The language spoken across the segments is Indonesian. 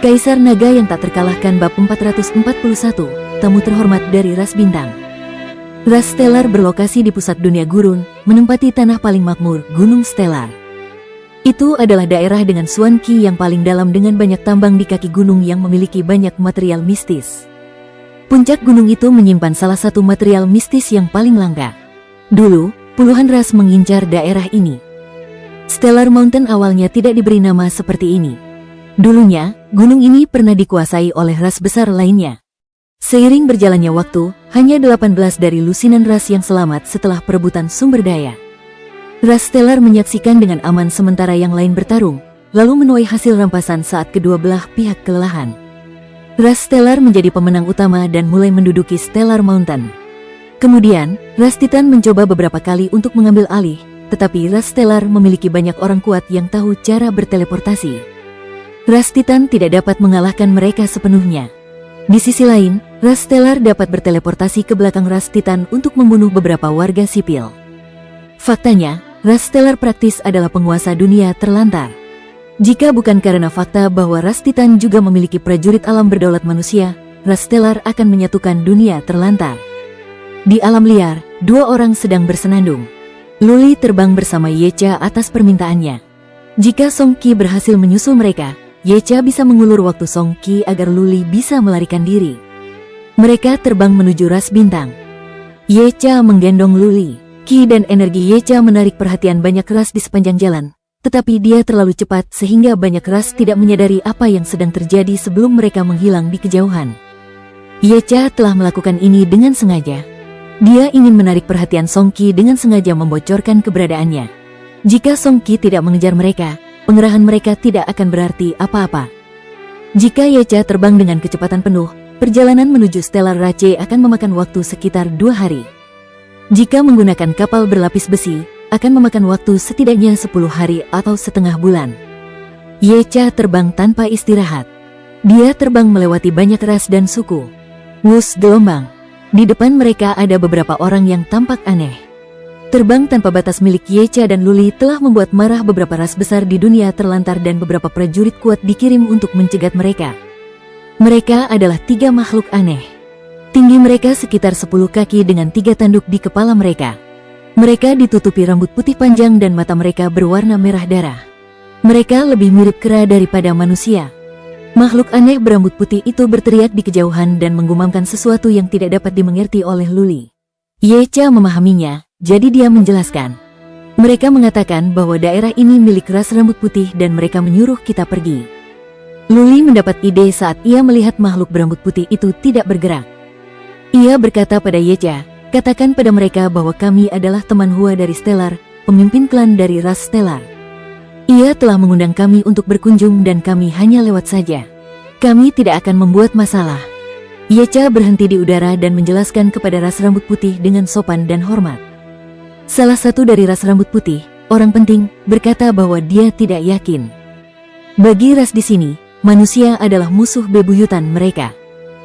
Kaisar Naga yang tak terkalahkan bab 441, tamu terhormat dari ras bintang. Ras Stellar berlokasi di pusat dunia gurun, menempati tanah paling makmur, Gunung Stellar. Itu adalah daerah dengan Suan Qi yang paling dalam dengan banyak tambang di kaki gunung yang memiliki banyak material mistis. Puncak gunung itu menyimpan salah satu material mistis yang paling langka. Dulu, puluhan ras mengincar daerah ini. Stellar Mountain awalnya tidak diberi nama seperti ini. Dulunya, gunung ini pernah dikuasai oleh ras besar lainnya. Seiring berjalannya waktu, hanya 18 dari lusinan ras yang selamat setelah perebutan sumber daya. Ras Stellar menyaksikan dengan aman sementara yang lain bertarung, lalu menuai hasil rampasan saat kedua belah pihak kelelahan. Ras Stellar menjadi pemenang utama dan mulai menduduki Stellar Mountain. Kemudian, ras Titan mencoba beberapa kali untuk mengambil alih, tetapi ras Stellar memiliki banyak orang kuat yang tahu cara berteleportasi. Ras Titan tidak dapat mengalahkan mereka sepenuhnya. Di sisi lain, ras Stellar dapat berteleportasi ke belakang ras Titan untuk membunuh beberapa warga sipil. Faktanya, ras Stellar praktis adalah penguasa dunia terlantar. Jika bukan karena fakta bahwa ras Titan juga memiliki prajurit alam berdaulat manusia, ras Stellar akan menyatukan dunia terlantar. Di alam liar, dua orang sedang bersenandung. Luli terbang bersama Yecha atas permintaannya. Jika Song Qi berhasil menyusul mereka, Yecha bisa mengulur waktu Song Qi agar Luli bisa melarikan diri. Mereka terbang menuju ras bintang. Yecha menggendong Luli. Qi dan energi Yecha menarik perhatian banyak ras di sepanjang jalan, tetapi dia terlalu cepat sehingga banyak ras tidak menyadari apa yang sedang terjadi sebelum mereka menghilang di kejauhan. Yecha telah melakukan ini dengan sengaja. Dia ingin menarik perhatian Song Qi dengan sengaja membocorkan keberadaannya. Jika Song Qi tidak mengejar mereka, pengerahan mereka tidak akan berarti apa-apa. Jika Yecha terbang dengan kecepatan penuh, perjalanan menuju Stellar Rache akan memakan waktu sekitar 2 hari. Jika menggunakan kapal berlapis besi, akan memakan waktu setidaknya 10 hari atau setengah bulan. Yecha terbang tanpa istirahat. Dia terbang melewati banyak ras dan suku. Wus gelombang. Di depan mereka ada beberapa orang yang tampak aneh. Terbang tanpa batas milik Yecha dan Luli telah membuat marah beberapa ras besar di dunia terlantar dan beberapa prajurit kuat dikirim untuk mencegat mereka. Mereka adalah 3 makhluk aneh. Tinggi mereka sekitar 10 kaki dengan 3 tanduk di kepala mereka. Mereka ditutupi rambut putih panjang dan mata mereka berwarna merah darah. Mereka lebih mirip kera daripada manusia. Makhluk aneh berambut putih itu berteriak di kejauhan dan menggumamkan sesuatu yang tidak dapat dimengerti oleh Luli. Yecha memahaminya. Jadi dia menjelaskan. Mereka mengatakan bahwa daerah ini milik ras rambut putih dan mereka menyuruh kita pergi. Luli mendapat ide saat ia melihat makhluk berambut putih itu tidak bergerak. Ia berkata pada Yecha, katakan pada mereka bahwa kami adalah teman Hua dari Stellar, pemimpin klan dari ras Stellar. Ia telah mengundang kami untuk berkunjung dan kami hanya lewat saja. Kami tidak akan membuat masalah. Yecha berhenti di udara dan menjelaskan kepada ras rambut putih dengan sopan dan hormat. Salah satu dari ras rambut putih, orang penting, berkata bahwa dia tidak yakin. Bagi ras di sini, manusia adalah musuh bebuyutan mereka.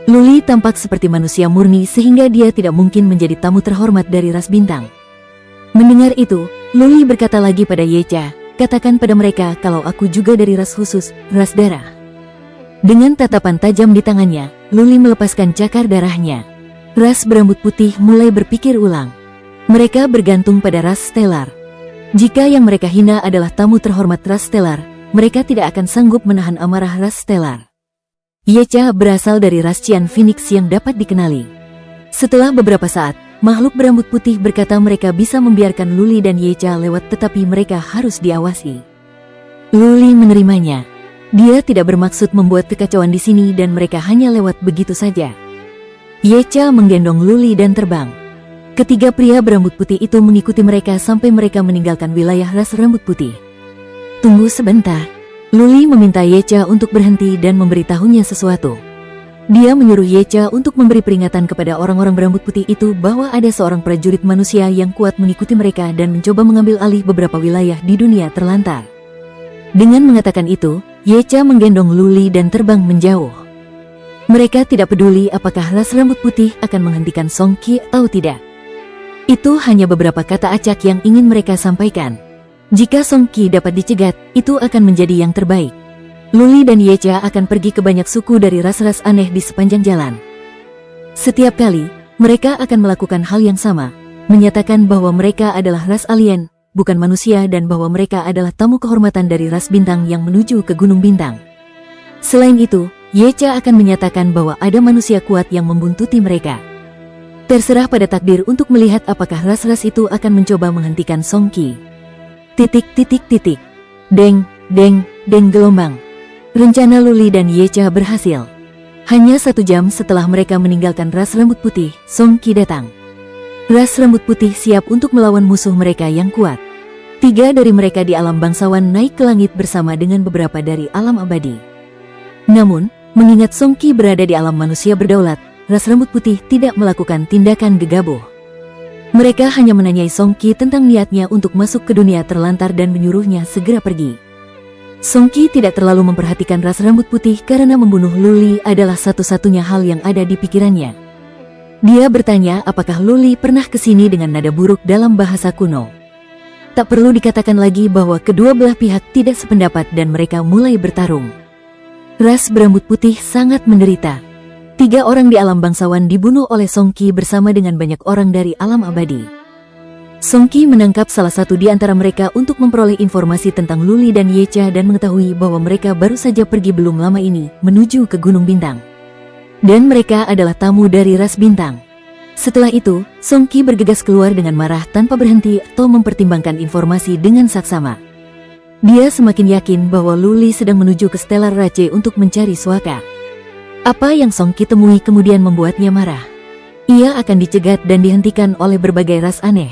Luli tampak seperti manusia murni sehingga dia tidak mungkin menjadi tamu terhormat dari ras bintang. Mendengar itu, Luli berkata lagi pada Yecha, katakan pada mereka kalau aku juga dari ras khusus, ras darah. Dengan tatapan tajam di tangannya, Luli melepaskan cakar darahnya. Ras berambut putih mulai berpikir ulang. Mereka bergantung pada ras Stellar. Jika yang mereka hina adalah tamu terhormat ras Stellar, mereka tidak akan sanggup menahan amarah ras Stellar. Yecha berasal dari ras Qian Phoenix yang dapat dikenali. Setelah beberapa saat, makhluk berambut putih berkata mereka bisa membiarkan Luli dan Yecha lewat tetapi mereka harus diawasi. Luli menerimanya. Dia tidak bermaksud membuat kekacauan di sini dan mereka hanya lewat begitu saja. Yecha menggendong Luli dan terbang. Ketiga pria berambut putih itu mengikuti mereka sampai mereka meninggalkan wilayah ras rambut putih. Tunggu sebentar. Luli meminta Yecha untuk berhenti dan memberitahunya sesuatu. Dia menyuruh Yecha untuk memberi peringatan kepada orang-orang berambut putih itu bahwa ada seorang prajurit manusia yang kuat mengikuti mereka dan mencoba mengambil alih beberapa wilayah di dunia terlantar. Dengan mengatakan itu, Yecha menggendong Luli dan terbang menjauh. Mereka tidak peduli apakah ras rambut putih akan menghentikan Song Qi atau tidak. Itu hanya beberapa kata acak yang ingin mereka sampaikan. Jika Song Qi dapat dicegat, itu akan menjadi yang terbaik. Luli dan Yecha akan pergi ke banyak suku dari ras-ras aneh di sepanjang jalan. Setiap kali, mereka akan melakukan hal yang sama, menyatakan bahwa mereka adalah ras alien, bukan manusia, dan bahwa mereka adalah tamu kehormatan dari ras bintang yang menuju ke Gunung Bintang. Selain itu, Yecha akan menyatakan bahwa ada manusia kuat yang membuntuti mereka. Terserah pada takdir untuk melihat apakah ras-ras itu akan mencoba menghentikan Song Qi. Deng, deng, deng gelombang. Rencana Luli dan Yecha berhasil. Hanya 1 jam setelah mereka meninggalkan ras rambut putih, Song Qi datang. Ras rambut putih siap untuk melawan musuh mereka yang kuat. 3 dari mereka di alam bangsawan naik ke langit bersama dengan beberapa dari alam abadi. Namun, mengingat Song Qi berada di alam manusia berdaulat, ras rambut putih tidak melakukan tindakan gegabah. Mereka hanya menanyai Song Qi tentang niatnya untuk masuk ke dunia terlantar dan menyuruhnya segera pergi. Song Qi tidak terlalu memperhatikan ras rambut putih karena membunuh Luli adalah satu-satunya hal yang ada di pikirannya. Dia bertanya apakah Luli pernah kesini dengan nada buruk dalam bahasa kuno. Tak perlu dikatakan lagi bahwa kedua belah pihak tidak sependapat dan mereka mulai bertarung. Ras berambut putih sangat menderita. 3 orang di alam bangsawan dibunuh oleh Song Qi bersama dengan banyak orang dari alam abadi. Song Qi menangkap salah satu di antara mereka untuk memperoleh informasi tentang Luli dan Yecha dan mengetahui bahwa mereka baru saja pergi belum lama ini menuju ke Gunung Bintang. Dan mereka adalah tamu dari ras bintang. Setelah itu, Song Qi bergegas keluar dengan marah tanpa berhenti atau mempertimbangkan informasi dengan saksama. Dia semakin yakin bahwa Luli sedang menuju ke Stellar Rache untuk mencari Suaka. Apa yang Song Qi temui kemudian membuatnya marah. Ia akan dicegat dan dihentikan oleh berbagai ras aneh.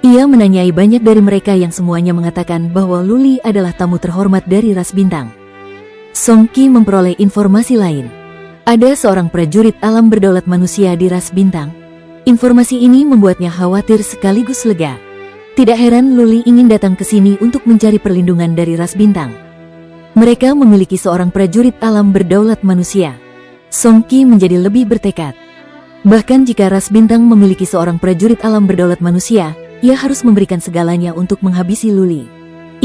Ia menanyai banyak dari mereka yang semuanya mengatakan bahwa Luli adalah tamu terhormat dari ras bintang. Song Qi memperoleh informasi lain. Ada seorang prajurit alam berdaulat manusia di ras bintang. Informasi ini membuatnya khawatir sekaligus lega. Tidak heran Luli ingin datang ke sini untuk mencari perlindungan dari ras bintang. Mereka memiliki seorang prajurit alam berdaulat manusia. Song Qi menjadi lebih bertekad. Bahkan jika ras bintang memiliki seorang prajurit alam berdaulat manusia, ia harus memberikan segalanya untuk menghabisi Luli.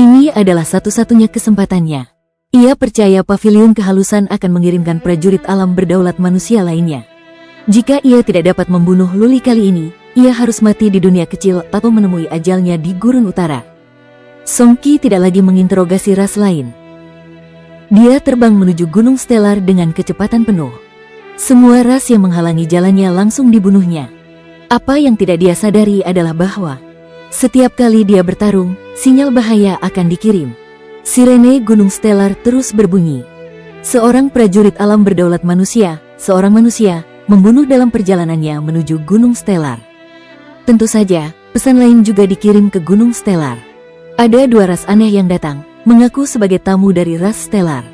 Ini adalah satu-satunya kesempatannya. Ia percaya pavilion kehalusan akan mengirimkan prajurit alam berdaulat manusia lainnya. Jika ia tidak dapat membunuh Luli kali ini, ia harus mati di dunia kecil atau menemui ajalnya di gurun utara. Song Qi tidak lagi menginterogasi ras lain. Dia terbang menuju Gunung Stellar dengan kecepatan penuh. Semua ras yang menghalangi jalannya langsung dibunuhnya. Apa yang tidak dia sadari adalah bahwa setiap kali dia bertarung, sinyal bahaya akan dikirim. Sirene Gunung Stellar terus berbunyi. Seorang prajurit alam berdaulat manusia, seorang manusia, membunuh dalam perjalanannya menuju Gunung Stellar. Tentu saja, pesan lain juga dikirim ke Gunung Stellar. Ada 2 ras aneh yang datang, mengaku sebagai tamu dari ras Stellar.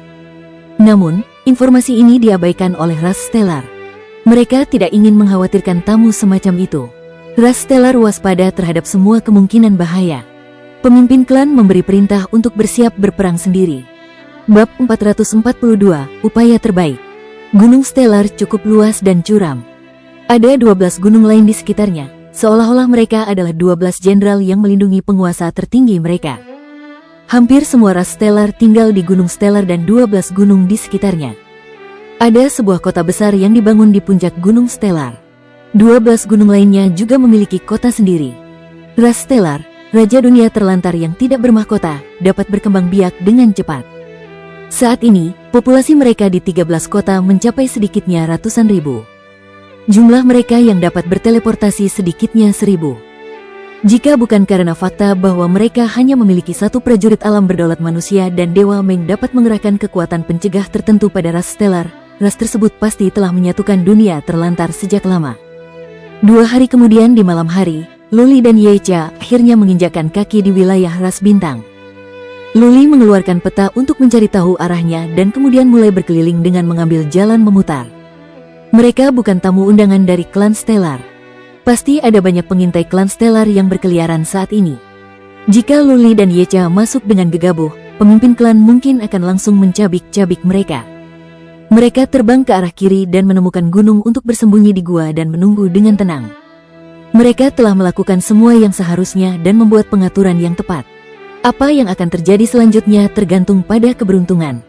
Namun, informasi ini diabaikan oleh ras Stellar. Mereka tidak ingin mengkhawatirkan tamu semacam itu. Ras Stellar waspada terhadap semua kemungkinan bahaya. Pemimpin klan memberi perintah untuk bersiap berperang sendiri. Bab 442, Upaya Terbaik. Gunung Stellar cukup luas dan curam. Ada 12 gunung lain di sekitarnya, seolah-olah mereka adalah 12 jenderal yang melindungi penguasa tertinggi mereka. Hampir semua ras Stellar tinggal di Gunung Stellar dan 12 gunung di sekitarnya. Ada sebuah kota besar yang dibangun di puncak Gunung Stellar. 12 gunung lainnya juga memiliki kota sendiri. Ras Stellar, raja dunia terlantar yang tidak bermahkota, dapat berkembang biak dengan cepat. Saat ini, populasi mereka di 13 kota mencapai sedikitnya ratusan ribu. Jumlah mereka yang dapat berteleportasi sedikitnya 1000. Jika bukan karena fakta bahwa mereka hanya memiliki 1 prajurit alam berdaulat manusia dan Dewa Meng dapat mengerahkan kekuatan pencegah tertentu pada ras Stellar, ras tersebut pasti telah menyatukan dunia terlantar sejak lama. 2 hari kemudian di malam hari, Luli dan Yecha akhirnya menginjakkan kaki di wilayah ras bintang. Luli mengeluarkan peta untuk mencari tahu arahnya dan kemudian mulai berkeliling dengan mengambil jalan memutar. Mereka bukan tamu undangan dari klan Stellar. Pasti ada banyak pengintai klan Stellar yang berkeliaran saat ini. Jika Luli dan Yecha masuk dengan gegabah, pemimpin klan mungkin akan langsung mencabik-cabik mereka. Mereka terbang ke arah kiri dan menemukan gunung untuk bersembunyi di gua dan menunggu dengan tenang. Mereka telah melakukan semua yang seharusnya dan membuat pengaturan yang tepat. Apa yang akan terjadi selanjutnya tergantung pada keberuntungan.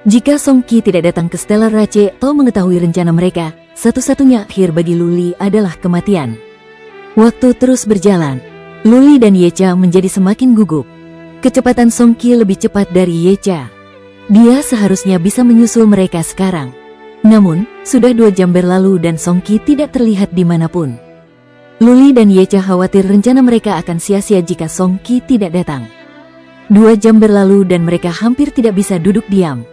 Jika Song Qi tidak datang ke Stellar Rache atau mengetahui rencana mereka, satu-satunya akhir bagi Luli adalah kematian. Waktu terus berjalan. Luli dan Yecha menjadi semakin gugup. Kecepatan Song Qi lebih cepat dari Yecha. Dia seharusnya bisa menyusul mereka sekarang. Namun, sudah 2 jam berlalu dan Song Qi tidak terlihat dimanapun. Luli dan Yecha khawatir rencana mereka akan sia-sia jika Song Qi tidak datang. 2 jam berlalu dan mereka hampir tidak bisa duduk diam.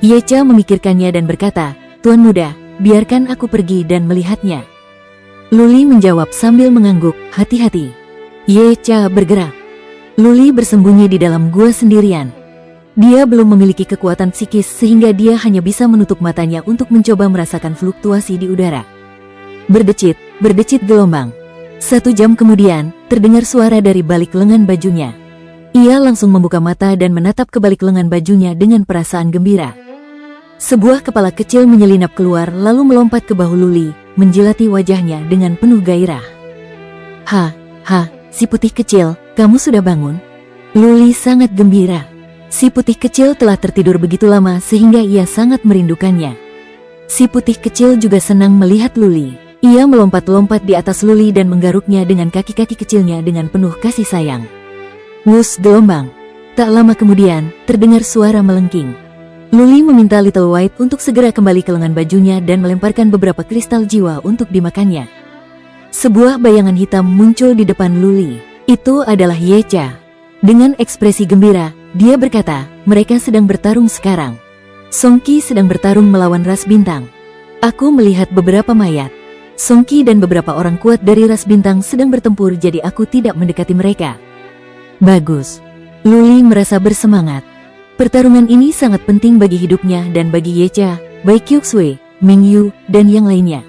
Yecha memikirkannya dan berkata, "Tuan muda, biarkan aku pergi dan melihatnya." Luli menjawab sambil mengangguk, "Hati-hati." Yecha bergerak. Luli bersembunyi di dalam gua sendirian. Dia belum memiliki kekuatan psikis sehingga dia hanya bisa menutup matanya untuk mencoba merasakan fluktuasi di udara. Berdecit, berdecit gelombang. 1 jam kemudian, terdengar suara dari balik lengan bajunya. Ia langsung membuka mata dan menatap ke balik lengan bajunya dengan perasaan gembira. Sebuah kepala kecil menyelinap keluar lalu melompat ke bahu Luli, menjilati wajahnya dengan penuh gairah. Si putih kecil, kamu sudah bangun?" Luli sangat gembira. Si putih kecil telah tertidur begitu lama sehingga ia sangat merindukannya. Si putih kecil juga senang melihat Luli. Ia melompat-lompat di atas Luli dan menggaruknya dengan kaki-kaki kecilnya dengan penuh kasih sayang. Wus gelombang. Tak lama kemudian, terdengar suara melengking. Luli meminta Little White untuk segera kembali ke lengan bajunya dan melemparkan beberapa kristal jiwa untuk dimakannya. Sebuah bayangan hitam muncul di depan Luli. Itu adalah Yecha. Dengan ekspresi gembira, dia berkata, "Mereka sedang bertarung sekarang. Song Qi sedang bertarung melawan ras bintang. Aku melihat beberapa mayat. Song Qi dan beberapa orang kuat dari ras bintang sedang bertempur, jadi aku tidak mendekati mereka." Bagus. Luli merasa bersemangat. Pertarungan ini sangat penting bagi hidupnya dan bagi Yecha, Bai Qiuxue, Ming Yu, dan yang lainnya.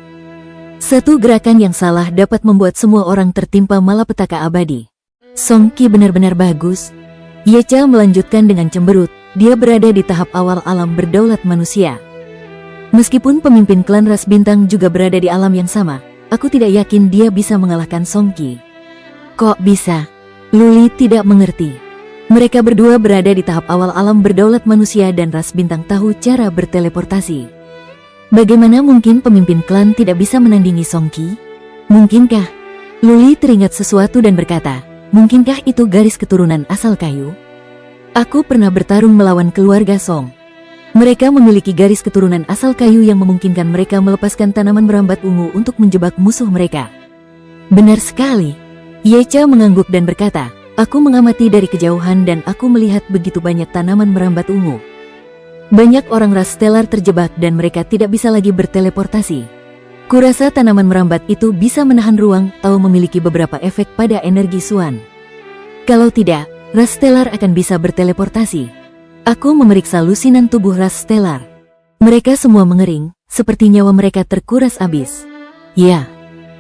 Satu gerakan yang salah dapat membuat semua orang tertimpa malapetaka abadi. Song Qi benar-benar bagus. Yecha melanjutkan dengan cemberut, dia berada di tahap awal alam berdaulat manusia. Meskipun pemimpin klan ras bintang juga berada di alam yang sama, aku tidak yakin dia bisa mengalahkan Song Qi. Kok bisa? Luli tidak mengerti. Mereka berdua berada di tahap awal alam berdaulat manusia dan ras bintang tahu cara berteleportasi. Bagaimana mungkin pemimpin klan tidak bisa menandingi Song Qi? Mungkinkah? Luli teringat sesuatu dan berkata, "Mungkinkah itu garis keturunan asal kayu? Aku pernah bertarung melawan keluarga Song. Mereka memiliki garis keturunan asal kayu yang memungkinkan mereka melepaskan tanaman merambat ungu untuk menjebak musuh mereka." Benar sekali. Yecha mengangguk dan berkata, "Aku mengamati dari kejauhan dan aku melihat begitu banyak tanaman merambat ungu. Banyak orang ras stellar terjebak dan mereka tidak bisa lagi berteleportasi. Kurasa tanaman merambat itu bisa menahan ruang atau memiliki beberapa efek pada energi Suan. Kalau tidak, ras stellar akan bisa berteleportasi." Aku memeriksa lusinan tubuh ras stellar. Mereka semua mengering, seperti nyawa mereka terkuras habis. Ya.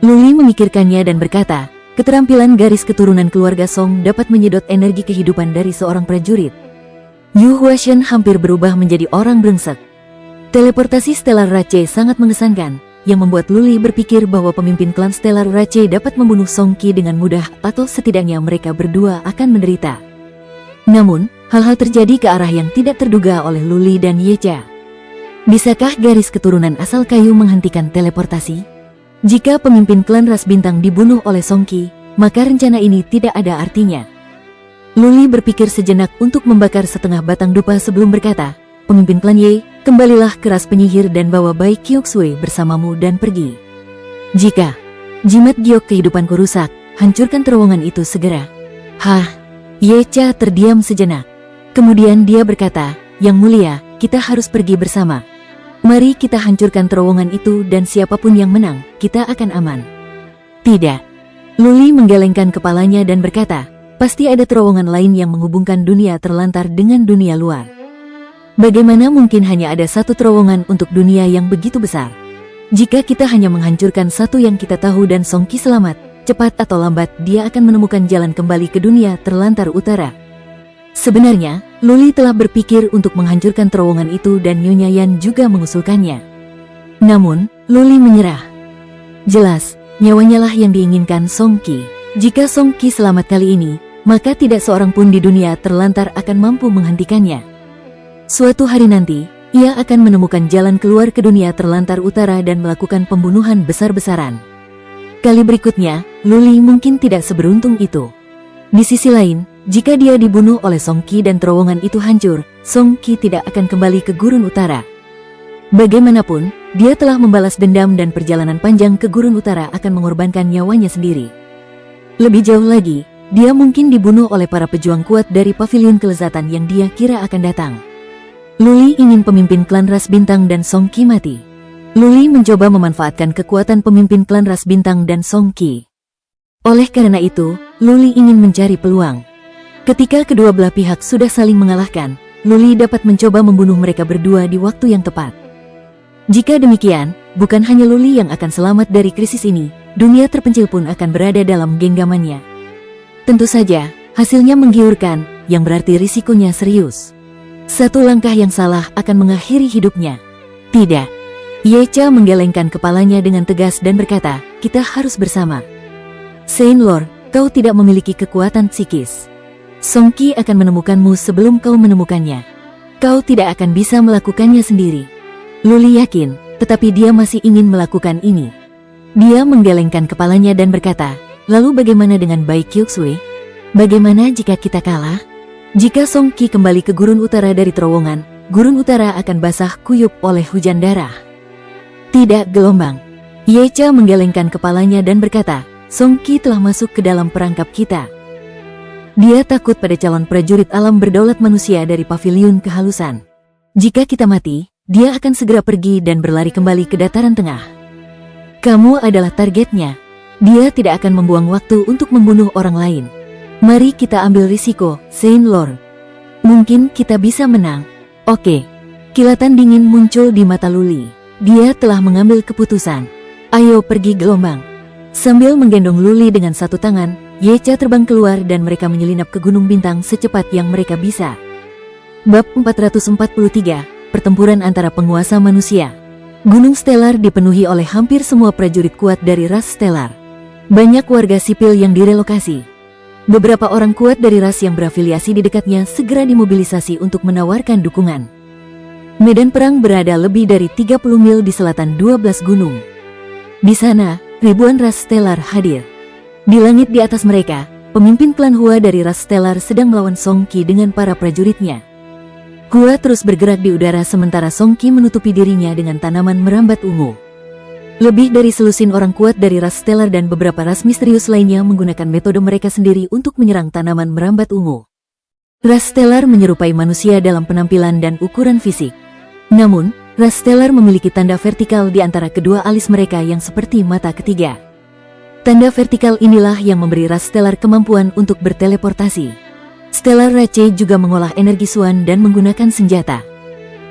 Luli memikirkannya dan berkata, keterampilan garis keturunan keluarga Song dapat menyedot energi kehidupan dari seorang prajurit. Yu Huashen hampir berubah menjadi orang brengsek. Teleportasi Stellar Rache sangat mengesankan, yang membuat Luli berpikir bahwa pemimpin klan Stellar Rache dapat membunuh Song Qi dengan mudah atau setidaknya mereka berdua akan menderita. Namun, hal-hal terjadi ke arah yang tidak terduga oleh Luli dan Yecha. Bisakah garis keturunan asal kayu menghentikan teleportasi? Jika pemimpin klan ras bintang dibunuh oleh Song Qi, maka rencana ini tidak ada artinya. Luli berpikir sejenak untuk membakar setengah batang dupa sebelum berkata, "Pemimpin klan Ye, kembalilah ke ras penyihir dan bawa Bai Qiuxue bersamamu dan pergi. Jika jimat giok kehidupanku rusak, hancurkan terowongan itu segera." Yecha terdiam sejenak. Kemudian dia berkata, "Yang mulia, kita harus pergi bersama. Mari kita hancurkan terowongan itu dan siapapun yang menang, kita akan aman." Tidak. Luli menggelengkan kepalanya dan berkata, "Pasti ada terowongan lain yang menghubungkan dunia terlantar dengan dunia luar. Bagaimana mungkin hanya ada satu terowongan untuk dunia yang begitu besar? Jika kita hanya menghancurkan satu yang kita tahu dan Song Qi selamat, cepat atau lambat dia akan menemukan jalan kembali ke dunia terlantar utara." Sebenarnya, Luli telah berpikir untuk menghancurkan terowongan itu dan Nyonya Yan juga mengusulkannya. Namun, Luli menyerah. Jelas, nyawanya lah yang diinginkan Song Qi. Jika Song Qi selamat kali ini, maka tidak seorang pun di dunia terlantar akan mampu menghentikannya. Suatu hari nanti, ia akan menemukan jalan keluar ke dunia terlantar utara dan melakukan pembunuhan besar-besaran. Kali berikutnya, Luli mungkin tidak seberuntung itu. Di sisi lain, jika dia dibunuh oleh Song Qi dan terowongan itu hancur, Song Qi tidak akan kembali ke Gurun Utara. Bagaimanapun, dia telah membalas dendam dan perjalanan panjang ke Gurun Utara akan mengorbankan nyawanya sendiri. Lebih jauh lagi, dia mungkin dibunuh oleh para pejuang kuat dari pavilion kelezatan yang dia kira akan datang. Luli ingin pemimpin klan ras bintang dan Song Qi mati. Luli mencoba memanfaatkan kekuatan pemimpin klan ras bintang dan Song Qi. Oleh karena itu, Luli ingin mencari peluang. Ketika kedua belah pihak sudah saling mengalahkan, Luli dapat mencoba membunuh mereka berdua di waktu yang tepat. Jika demikian, bukan hanya Luli yang akan selamat dari krisis ini, dunia terpencil pun akan berada dalam genggamannya. Tentu saja, hasilnya menggiurkan, yang berarti risikonya serius. Satu langkah yang salah akan mengakhiri hidupnya. Tidak. Ye Cha menggelengkan kepalanya dengan tegas dan berkata, kita harus bersama. Saint Lord, kau tidak memiliki kekuatan psikis. Song Qi akan menemukanmu sebelum kau menemukannya. Kau tidak akan bisa melakukannya sendiri. Luli yakin, tetapi dia masih ingin melakukan ini. Dia menggelengkan kepalanya dan berkata, lalu bagaimana dengan Bai Qiuxue? Bagaimana jika kita kalah? Jika Song Qi kembali ke Gurun Utara dari terowongan, Gurun Utara akan basah kuyup oleh hujan darah. Tidak gelombang. Ye Cha menggelengkan kepalanya dan berkata, Song Qi telah masuk ke dalam perangkap kita. Dia takut pada calon prajurit alam berdaulat manusia dari pavilion kehalusan. Jika kita mati, dia akan segera pergi dan berlari kembali ke dataran tengah. Kamu adalah targetnya. Dia tidak akan membuang waktu untuk membunuh orang lain. Mari kita ambil risiko, Saint Lord. Mungkin kita bisa menang. Oke. Kilatan dingin muncul di mata Luli. Dia telah mengambil keputusan. Ayo pergi gelombang. Sambil menggendong Luli dengan satu tangan, Ye Cha terbang keluar dan mereka menyelinap ke Gunung Bintang secepat yang mereka bisa. Bab 443, Pertempuran antara penguasa manusia. Gunung Stellar dipenuhi oleh hampir semua prajurit kuat dari ras Stellar. Banyak warga sipil yang direlokasi. Beberapa orang kuat dari ras yang berafiliasi di dekatnya segera dimobilisasi untuk menawarkan dukungan. Medan perang berada lebih dari 30 mil di selatan 12 gunung. Di sana, ribuan ras Stellar hadir. Di langit di atas mereka, pemimpin klan Hua dari ras Stellar sedang melawan Song Qi dengan para prajuritnya. Hua terus bergerak di udara sementara Song Qi menutupi dirinya dengan tanaman merambat ungu. Lebih dari selusin orang kuat dari ras Stellar dan beberapa ras misterius lainnya menggunakan metode mereka sendiri untuk menyerang tanaman merambat ungu. Ras Stellar menyerupai manusia dalam penampilan dan ukuran fisik. Namun, ras Stellar memiliki tanda vertikal di antara kedua alis mereka yang seperti mata ketiga. Tanda vertikal inilah yang memberi ras Stellar kemampuan untuk berteleportasi. Stellar Rache juga mengolah energi Suan dan menggunakan senjata.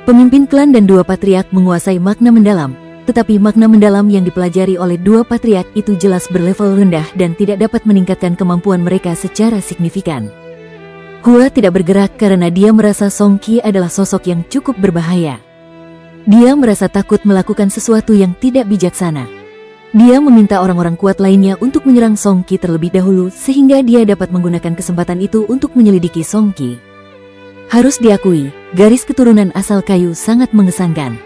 Pemimpin klan dan dua patriark menguasai makna mendalam, tetapi makna mendalam yang dipelajari oleh dua patriark itu jelas berlevel rendah dan tidak dapat meningkatkan kemampuan mereka secara signifikan. Hua tidak bergerak karena dia merasa Song Qi adalah sosok yang cukup berbahaya. Dia merasa takut melakukan sesuatu yang tidak bijaksana. Dia meminta orang-orang kuat lainnya untuk menyerang Song Qi terlebih dahulu sehingga dia dapat menggunakan kesempatan itu untuk menyelidiki Song Qi. Harus diakui, garis keturunan asal kayu sangat mengesankan.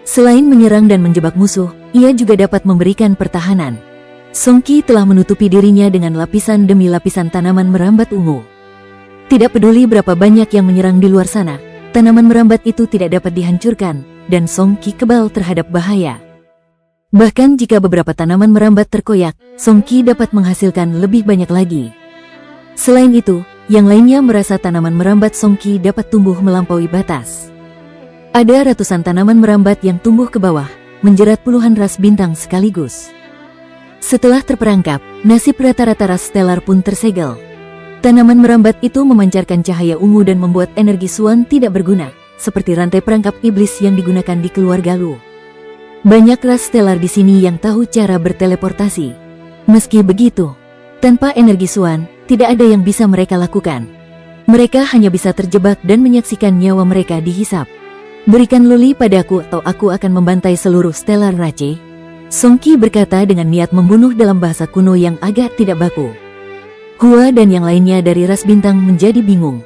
Selain menyerang dan menjebak musuh, ia juga dapat memberikan pertahanan. Song Qi telah menutupi dirinya dengan lapisan demi lapisan tanaman merambat ungu. Tidak peduli berapa banyak yang menyerang di luar sana, tanaman merambat itu tidak dapat dihancurkan, dan Song Qi kebal terhadap bahaya. Bahkan jika beberapa tanaman merambat terkoyak, Song Qi dapat menghasilkan lebih banyak lagi. Selain itu, yang lainnya merasa tanaman merambat Song Qi dapat tumbuh melampaui batas. Ada ratusan tanaman merambat yang tumbuh ke bawah, menjerat puluhan ras bintang sekaligus. Setelah terperangkap, nasib rata-rata ras Stellar pun tersegel. Tanaman merambat itu memancarkan cahaya ungu dan membuat energi Suan tidak berguna, seperti rantai perangkap iblis yang digunakan di keluarga Lu. Banyak ras Stellar di sini yang tahu cara berteleportasi. Meski begitu, tanpa energi Suan, tidak ada yang bisa mereka lakukan. Mereka hanya bisa terjebak dan menyaksikan nyawa mereka dihisap. Berikan Luli padaku atau aku akan membantai seluruh Stellar Rache. Song Qi berkata dengan niat membunuh dalam bahasa kuno yang agak tidak baku. Hua dan yang lainnya dari ras bintang menjadi bingung.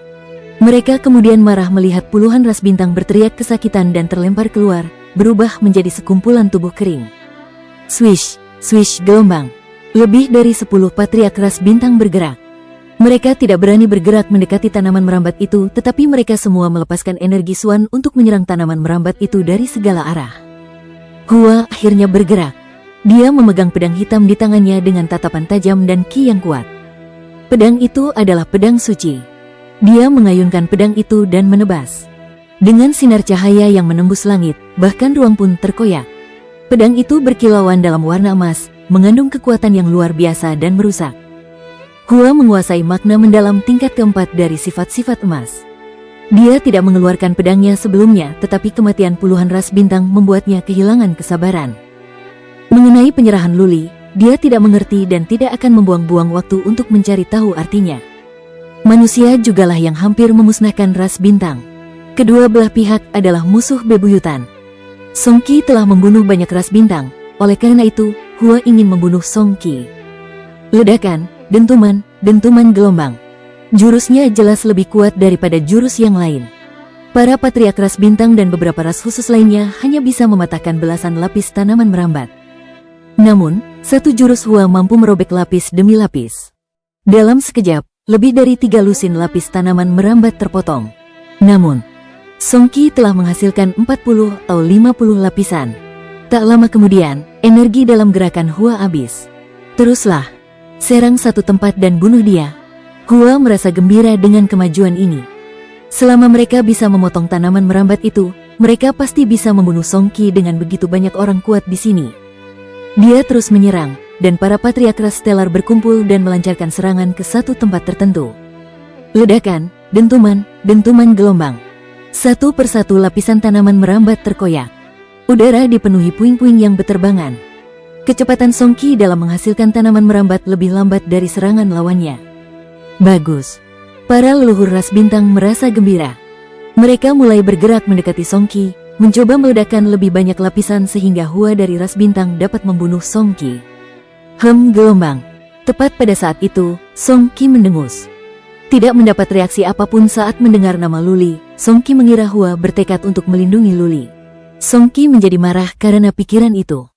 Mereka kemudian marah melihat puluhan ras bintang berteriak kesakitan dan terlempar keluar, berubah menjadi sekumpulan tubuh kering. Swish, swish gelombang. Lebih dari 10 patriark ras bintang bergerak. Mereka tidak berani bergerak mendekati tanaman merambat itu, tetapi mereka semua melepaskan energi Swan untuk menyerang tanaman merambat itu dari segala arah. Hua akhirnya bergerak. Dia memegang pedang hitam di tangannya dengan tatapan tajam dan ki yang kuat. Pedang itu adalah pedang suci. Dia mengayunkan pedang itu dan menebas. Dengan sinar cahaya yang menembus langit, bahkan ruang pun terkoyak. Pedang itu berkilauan dalam warna emas, mengandung kekuatan yang luar biasa dan merusak. Hua menguasai makna mendalam tingkat keempat dari sifat-sifat emas. Dia tidak mengeluarkan pedangnya sebelumnya, tetapi kematian puluhan ras bintang membuatnya kehilangan kesabaran. Mengenai penyerahan Luli, dia tidak mengerti dan tidak akan membuang-buang waktu untuk mencari tahu artinya. Manusia jugalah yang hampir memusnahkan ras bintang. Kedua belah pihak adalah musuh bebuyutan. Song Qi telah membunuh banyak ras bintang, oleh karena itu, Hua ingin membunuh Song Qi. Ledakan, dentuman, dentuman gelombang. Jurusnya jelas lebih kuat daripada jurus yang lain. Para patriark ras bintang dan beberapa ras khusus lainnya hanya bisa mematahkan belasan lapis tanaman merambat. Namun, satu jurus Hua mampu merobek lapis demi lapis. Dalam sekejap, lebih dari 3 lusin lapis tanaman merambat terpotong. Namun, Song Qi telah menghasilkan 40 atau 50 lapisan. Tak lama kemudian, energi dalam gerakan Hua habis. Teruslah, serang satu tempat dan bunuh dia. Hua merasa gembira dengan kemajuan ini. Selama mereka bisa memotong tanaman merambat itu, mereka pasti bisa membunuh Song Qi dengan begitu banyak orang kuat di sini. Dia terus menyerang, dan para patriark ras stellar berkumpul dan melancarkan serangan ke satu tempat tertentu. Ledakan, dentuman, dentuman gelombang. Satu persatu lapisan tanaman merambat terkoyak. Udara dipenuhi puing-puing yang beterbangan. Kecepatan Song Qi dalam menghasilkan tanaman merambat lebih lambat dari serangan lawannya. Bagus. Para leluhur ras bintang merasa gembira. Mereka mulai bergerak mendekati Song Qi, mencoba meledakkan lebih banyak lapisan sehingga Hua dari ras bintang dapat membunuh Song Qi. Gelombang. Tepat pada saat itu, Song Qi mendengus. Tidak mendapat reaksi apapun saat mendengar nama Luli, Song Qi mengira Hua bertekad untuk melindungi Luli. Song Qi menjadi marah karena pikiran itu.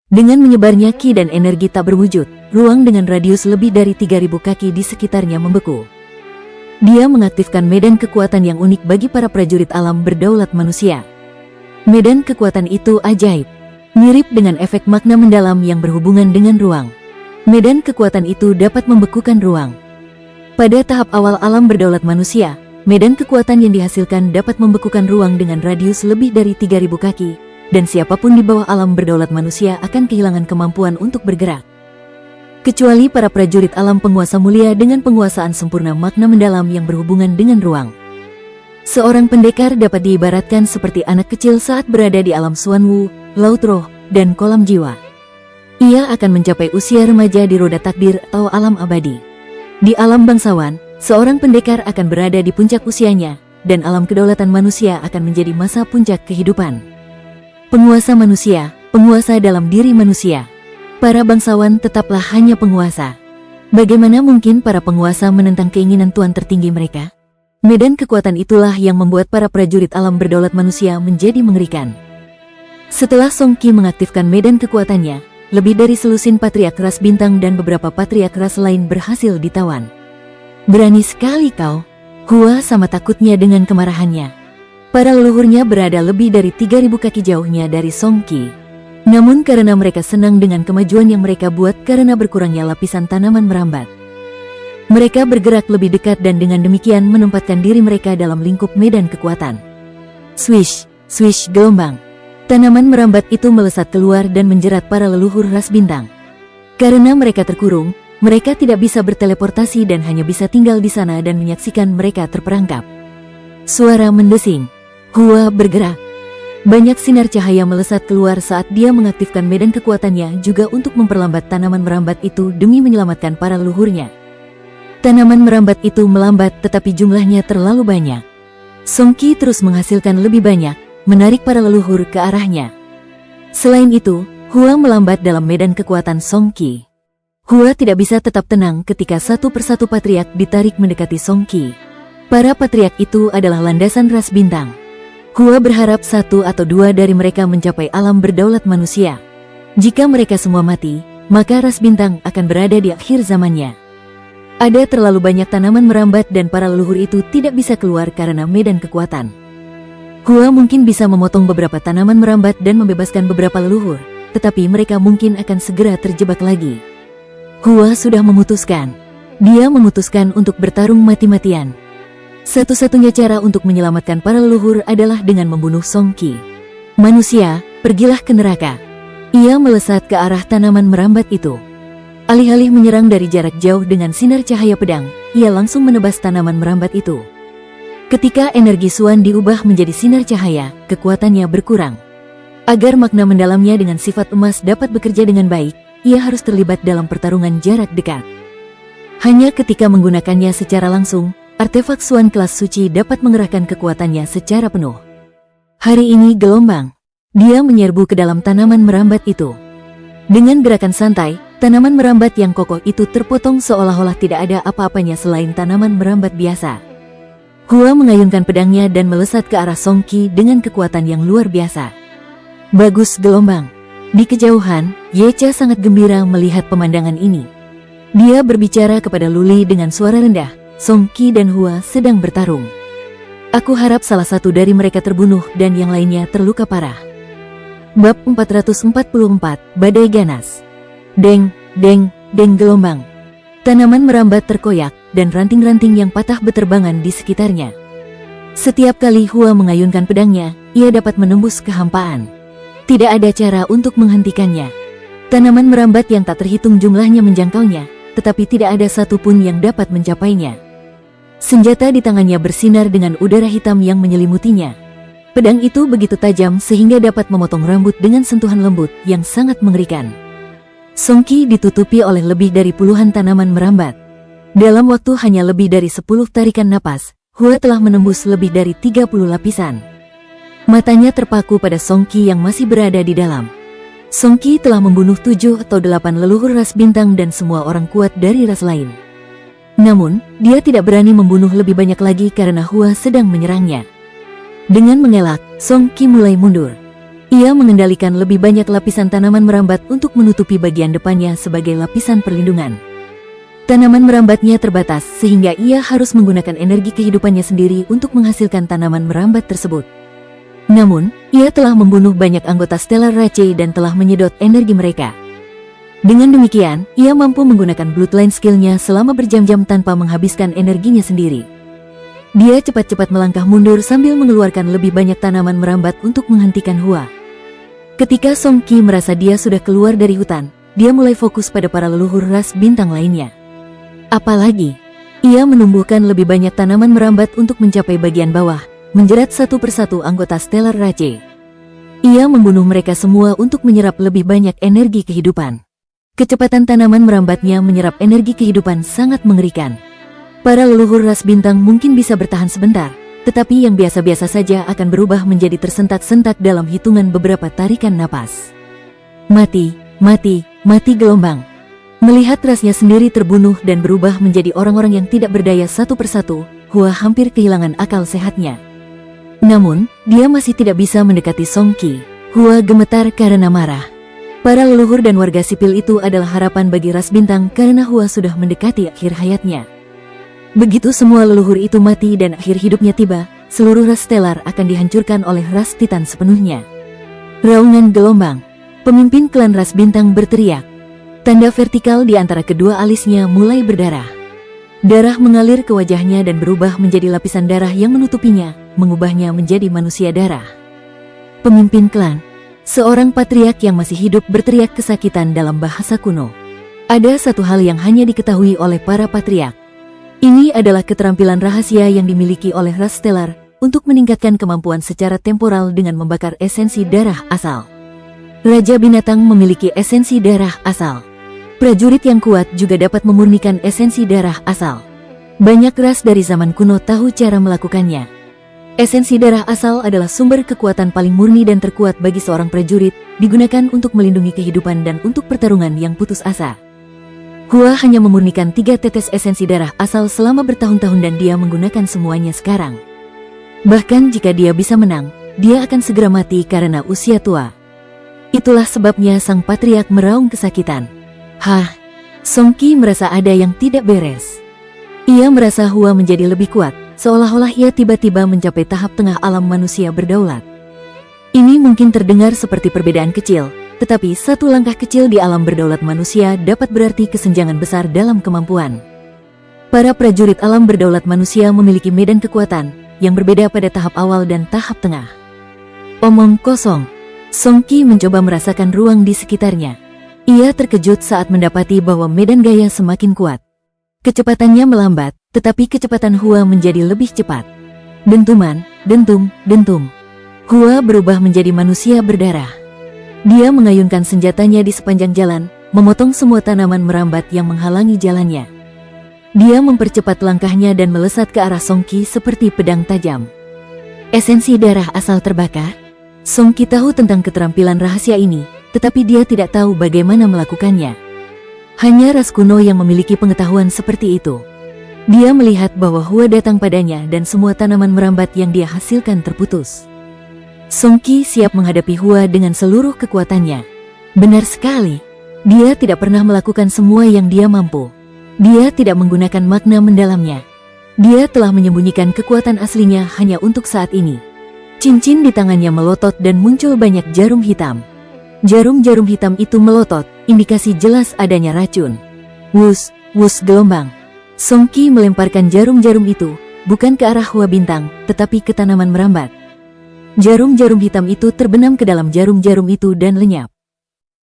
Dengan menyebarnya ki dan energi tak berwujud, ruang dengan radius lebih dari 3000 kaki di sekitarnya membeku. Dia mengaktifkan medan kekuatan yang unik bagi para prajurit alam berdaulat manusia. Medan kekuatan itu ajaib, mirip dengan efek makna mendalam yang berhubungan dengan ruang. Medan kekuatan itu dapat membekukan ruang. Pada tahap awal alam berdaulat manusia, medan kekuatan yang dihasilkan dapat membekukan ruang dengan radius lebih dari 3000 kaki, dan siapapun di bawah alam berdaulat manusia akan kehilangan kemampuan untuk bergerak. Kecuali para prajurit alam penguasa mulia dengan penguasaan sempurna makna mendalam yang berhubungan dengan ruang. Seorang pendekar dapat diibaratkan seperti anak kecil saat berada di alam Xuanwu, Laut Roh, dan kolam jiwa. Ia akan mencapai usia remaja di roda takdir atau alam abadi. Di alam bangsawan, seorang pendekar akan berada di puncak usianya, dan alam kedaulatan manusia akan menjadi masa puncak kehidupan. Penguasa manusia, penguasa dalam diri manusia. Para bangsawan tetaplah hanya penguasa. Bagaimana mungkin para penguasa menentang keinginan tuan tertinggi mereka? Medan kekuatan itulah yang membuat para prajurit alam berdaulat manusia menjadi mengerikan. Setelah Song Qi mengaktifkan medan kekuatannya, lebih dari selusin patriark ras bintang dan beberapa patriark ras lain berhasil ditawan. Berani sekali kau. Hua sama takutnya dengan kemarahannya. Para leluhurnya berada lebih dari 3000 kaki jauhnya dari Song Qi. Namun karena mereka senang dengan kemajuan yang mereka buat karena berkurangnya lapisan tanaman merambat, mereka bergerak lebih dekat dan dengan demikian menempatkan diri mereka dalam lingkup medan kekuatan. Swish, swish gelombang. Tanaman merambat itu melesat keluar dan menjerat para leluhur ras bintang. Karena mereka terkurung, mereka tidak bisa berteleportasi dan hanya bisa tinggal di sana dan menyaksikan mereka terperangkap. Suara mendesing. Hua bergerak. Banyak sinar cahaya melesat keluar saat dia mengaktifkan medan kekuatannya juga untuk memperlambat tanaman merambat itu demi menyelamatkan para leluhurnya. Tanaman merambat itu melambat tetapi jumlahnya terlalu banyak. Song Qi terus menghasilkan lebih banyak, menarik para leluhur ke arahnya. Selain itu, Hua melambat dalam medan kekuatan Song Qi. Hua tidak bisa tetap tenang ketika satu persatu patriark ditarik mendekati Song Qi. Para patriark itu adalah landasan ras bintang. Hua berharap satu atau dua dari mereka mencapai alam berdaulat manusia. Jika mereka semua mati, maka ras bintang akan berada di akhir zamannya. Ada terlalu banyak tanaman merambat dan para leluhur itu tidak bisa keluar karena medan kekuatan. Hua mungkin bisa memotong beberapa tanaman merambat dan membebaskan beberapa leluhur, tetapi mereka mungkin akan segera terjebak lagi. Hua sudah memutuskan. Dia memutuskan untuk bertarung mati-matian. Satu-satunya cara untuk menyelamatkan para leluhur adalah dengan membunuh Song Qi. Manusia, pergilah ke neraka. Ia melesat ke arah tanaman merambat itu. Alih-alih menyerang dari jarak jauh dengan sinar cahaya pedang, ia langsung menebas tanaman merambat itu. Ketika energi Suan diubah menjadi sinar cahaya, kekuatannya berkurang. Agar makna mendalamnya dengan sifat emas dapat bekerja dengan baik, ia harus terlibat dalam pertarungan jarak dekat. Hanya ketika menggunakannya secara langsung, artefak Suan kelas suci dapat mengerahkan kekuatannya secara penuh. Hari ini gelombang. Dia menyerbu ke dalam tanaman merambat itu. Dengan gerakan santai, tanaman merambat yang kokoh itu terpotong seolah-olah tidak ada apa-apanya selain tanaman merambat biasa. Hua mengayunkan pedangnya dan melesat ke arah Song Qi dengan kekuatan yang luar biasa. Bagus gelombang. Di kejauhan, Ye Cha sangat gembira melihat pemandangan ini. Dia berbicara kepada Luli dengan suara rendah. Song Qi dan Hua sedang bertarung. Aku harap salah satu dari mereka terbunuh dan yang lainnya terluka parah. Bab 444, Badai Ganas. Deng, deng, deng gelombang. Tanaman merambat terkoyak dan ranting-ranting yang patah beterbangan di sekitarnya. Setiap kali Hua mengayunkan pedangnya, ia dapat menembus kehampaan. Tidak ada cara untuk menghentikannya. Tanaman merambat yang tak terhitung jumlahnya menjangkaunya, tetapi tidak ada satupun yang dapat mencapainya. Senjata di tangannya bersinar dengan udara hitam yang menyelimutinya. Pedang itu begitu tajam sehingga dapat memotong rambut dengan sentuhan lembut yang sangat mengerikan. Song Qi ditutupi oleh lebih dari puluhan tanaman merambat. Dalam waktu hanya lebih dari 10 tarikan napas, Hua telah menembus lebih dari 30 lapisan. Matanya terpaku pada Song Qi yang masih berada di dalam. Song Qi telah membunuh 7 atau 8 leluhur ras bintang dan semua orang kuat dari ras lain. Namun, dia tidak berani membunuh lebih banyak lagi karena Hua sedang menyerangnya. Dengan mengelak, Song Qi mulai mundur. Ia mengendalikan lebih banyak lapisan tanaman merambat untuk menutupi bagian depannya sebagai lapisan perlindungan. Tanaman merambatnya terbatas sehingga ia harus menggunakan energi kehidupannya sendiri untuk menghasilkan tanaman merambat tersebut. Namun, ia telah membunuh banyak anggota Stellar Rache dan telah menyedot energi mereka. Dengan demikian, ia mampu menggunakan bloodline skill-nya selama berjam-jam tanpa menghabiskan energinya sendiri. Dia cepat-cepat melangkah mundur sambil mengeluarkan lebih banyak tanaman merambat untuk menghentikan Hua. Ketika Song Qi merasa dia sudah keluar dari hutan, dia mulai fokus pada para leluhur ras bintang lainnya. Apalagi, ia menumbuhkan lebih banyak tanaman merambat untuk mencapai bagian bawah, menjerat satu persatu anggota Stellar Rache. Ia membunuh mereka semua untuk menyerap lebih banyak energi kehidupan. Kecepatan tanaman merambatnya menyerap energi kehidupan sangat mengerikan. Para leluhur ras bintang mungkin bisa bertahan sebentar, tetapi yang biasa-biasa saja akan berubah menjadi tersentak-sentak dalam hitungan beberapa tarikan napas. Mati, mati, mati gelombang. Melihat rasnya sendiri terbunuh dan berubah menjadi orang-orang yang tidak berdaya satu persatu, Hua hampir kehilangan akal sehatnya. Namun, dia masih tidak bisa mendekati Song Qi. Hua gemetar karena marah. Para leluhur dan warga sipil itu adalah harapan bagi ras bintang karena Hua sudah mendekati akhir hayatnya. Begitu semua leluhur itu mati dan akhir hidupnya tiba, seluruh ras stellar akan dihancurkan oleh ras titan sepenuhnya. Raungan gelombang. Pemimpin klan ras bintang berteriak. Tanda vertikal di antara kedua alisnya mulai berdarah. Darah mengalir ke wajahnya dan berubah menjadi lapisan darah yang menutupinya, mengubahnya menjadi manusia darah. Pemimpin klan. Seorang patriark yang masih hidup berteriak kesakitan dalam bahasa kuno. Ada satu hal yang hanya diketahui oleh para patriark. Ini adalah keterampilan rahasia yang dimiliki oleh ras stellar untuk meningkatkan kemampuan secara temporal dengan membakar esensi darah asal. Raja binatang memiliki esensi darah asal. Prajurit yang kuat juga dapat memurnikan esensi darah asal. Banyak ras dari zaman kuno tahu cara melakukannya. Esensi darah asal adalah sumber kekuatan paling murni dan terkuat bagi seorang prajurit, digunakan untuk melindungi kehidupan dan untuk pertarungan yang putus asa. Hua hanya memurnikan 3 tetes esensi darah asal selama bertahun-tahun dan dia menggunakan semuanya sekarang. Bahkan jika dia bisa menang, dia akan segera mati karena usia tua. Itulah sebabnya sang patriark meraung kesakitan. Hah, Song Qi merasa ada yang tidak beres. Ia merasa Hua menjadi lebih kuat, seolah-olah ia tiba-tiba mencapai tahap tengah alam manusia berdaulat. Ini mungkin terdengar seperti perbedaan kecil, tetapi satu langkah kecil di alam berdaulat manusia dapat berarti kesenjangan besar dalam kemampuan. Para prajurit alam berdaulat manusia memiliki medan kekuatan yang berbeda pada tahap awal dan tahap tengah. Omong kosong. Song Qi mencoba merasakan ruang di sekitarnya. Ia terkejut saat mendapati bahwa medan gaya semakin kuat. Kecepatannya melambat, tetapi kecepatan Hua menjadi lebih cepat. Dentuman, dentum, dentum. Hua berubah menjadi manusia berdarah. Dia mengayunkan senjatanya di sepanjang jalan, memotong semua tanaman merambat yang menghalangi jalannya. Dia mempercepat langkahnya dan melesat ke arah Song Qi seperti pedang tajam. Esensi darah asal terbakar? Song Qi tahu tentang keterampilan rahasia ini, tetapi dia tidak tahu bagaimana melakukannya. Hanya ras kuno yang memiliki pengetahuan seperti itu. Dia melihat bahwa Hua datang padanya dan semua tanaman merambat yang dia hasilkan terputus. Song Qi siap menghadapi Hua dengan seluruh kekuatannya. Benar sekali. Dia tidak pernah melakukan semua yang dia mampu. Dia tidak menggunakan makna mendalamnya. Dia telah menyembunyikan kekuatan aslinya hanya untuk saat ini. Cincin di tangannya melotot dan muncul banyak jarum hitam. Jarum-jarum hitam itu melotot, indikasi jelas adanya racun. Wus, wus gelombang. Song Qi melemparkan jarum-jarum itu, bukan ke arah Hua Bintang, tetapi ke tanaman merambat. Jarum-jarum hitam itu terbenam ke dalam jarum-jarum itu dan lenyap.